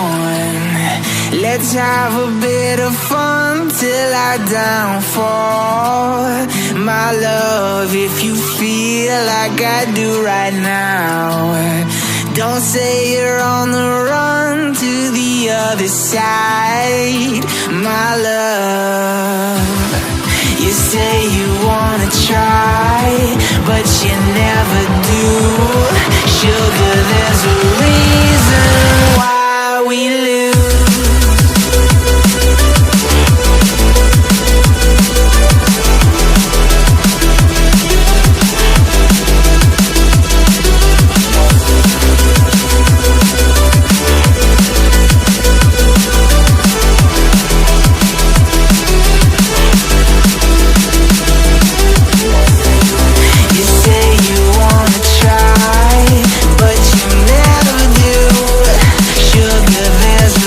on. Let's have a bit of fun till I downfall. My love, if you feel like I do right now, don't say you're on the run to the other side. My love, you say you wanna try, but you never do. Sugar, there's a reason why we lose. There's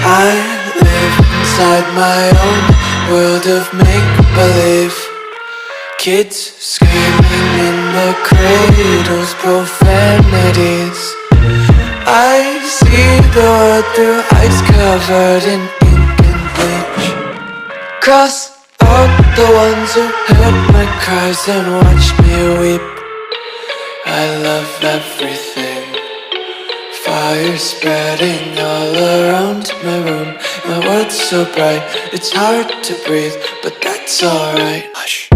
I live inside my own world of make-believe. Kids screaming in the cradles, profanities. I see the world through ice covered in ink and bleach. Cross out the ones who heard my cries and watched me weep. I love everything. Fire spreading all around my room. My world's so bright, it's hard to breathe, but that's alright. Hush.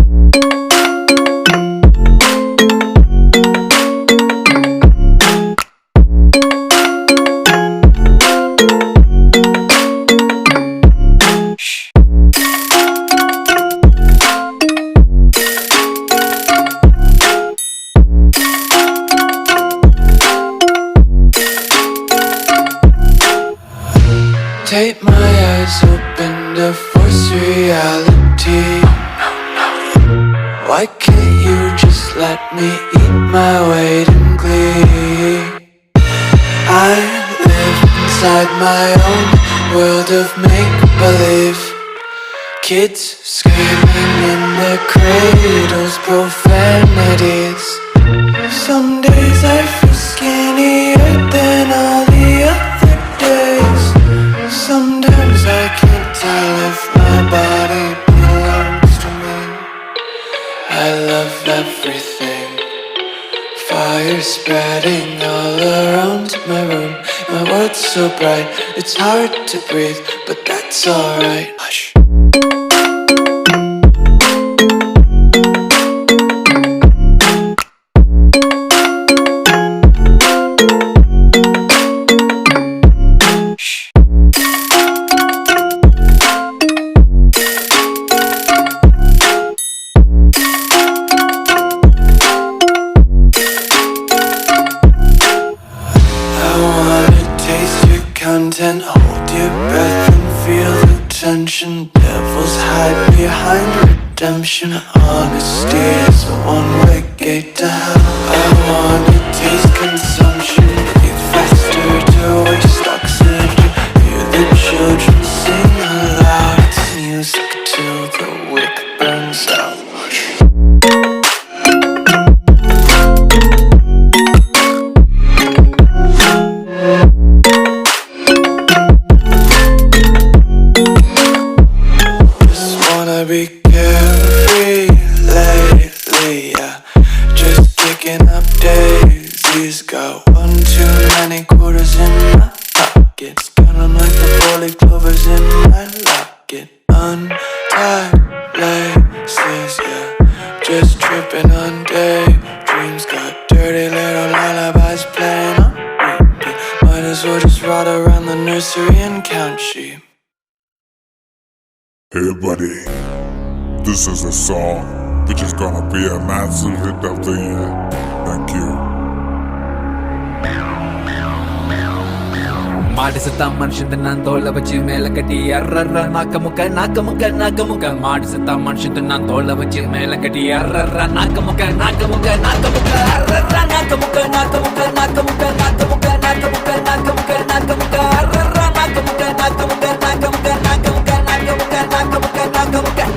Tape my eyes open to force reality. Why can't you just let me eat my weight in glee? I live inside my own world of make-believe. Kids screaming in their cradles, profanities. Some days I feel skinnier than all the other days. Sometimes I can't tell if my body belongs to me. I love everything. Fire spreading all around my room. My world's so bright, it's hard to breathe, but that's alright. Hush. Content, hold your breath and feel the tension. Devils hide behind redemption. Honesty is a one-way gate to hell. I wanna taste consumption. Breathe faster to waste oxygen. Hear the children sing aloud. It's music till the wick burns out. Be carefree lately, yeah. Just kicking up daisies. Got one too many quarters in my pockets. Counting like the four-leaf clovers in my locket. Untied laces, yeah. Just tripping on daydreams. Got dirty little lullabies playing on repeat. Might as well just ride around the nursery and count sheep. Hey buddy, this is a song which is gonna be a massive hit of the year. Thank you. மாடு செத்தா மனுஷன் நான் தோலை வச்சு மேல கட்டி அர்ற நாக்க முக்க நாக்க முக்க நாக்க முக்க. மாடு செத்தா மனுஷன் நான் தோலை வச்சு மேல கட்டி அர்ற நாக்க முக்க நாக்க முக்க நாக்க முக்க. அர்ற நாக்க முக்க நாக்க முக்க நாக்க முக்க நாக்க முக்க நாக்க முக்க நாக்க முக்க நாக்க முக்க. அர்ற நாக்க முக்க நாக்க முக்க நாக்க முக்க நாக்க முக்க நாக்க முக்க நாக்க முக்க நாக்க முக்க.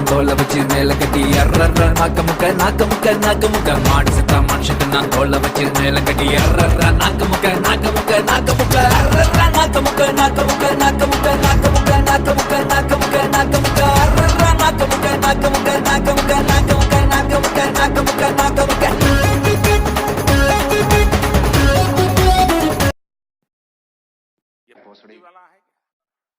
தோலை வச்சு மேல கட்டி அர்ற நாக்க முக்க நாக்க முக்க நாக்க முக்க. மாடு செத்தா மனுஷன் நான் தோலை வச்சு மேல கட்டி அர்ற நாக்க முக்க நாக்க முக்க நாக்க முக்க. அர்ற நாக்க முக்க நாக்க முக்க நாக்க முக்க நாக்க முக்க நாக்க முக்க நாக்க முக்க நாக்க முக்க. அர்ற நாக்க முக்க நாக்க முக்க நாக்க முக்க நாக்க முக்க நாக்க முக்க நாக்க முக்க நாக்க முக்க.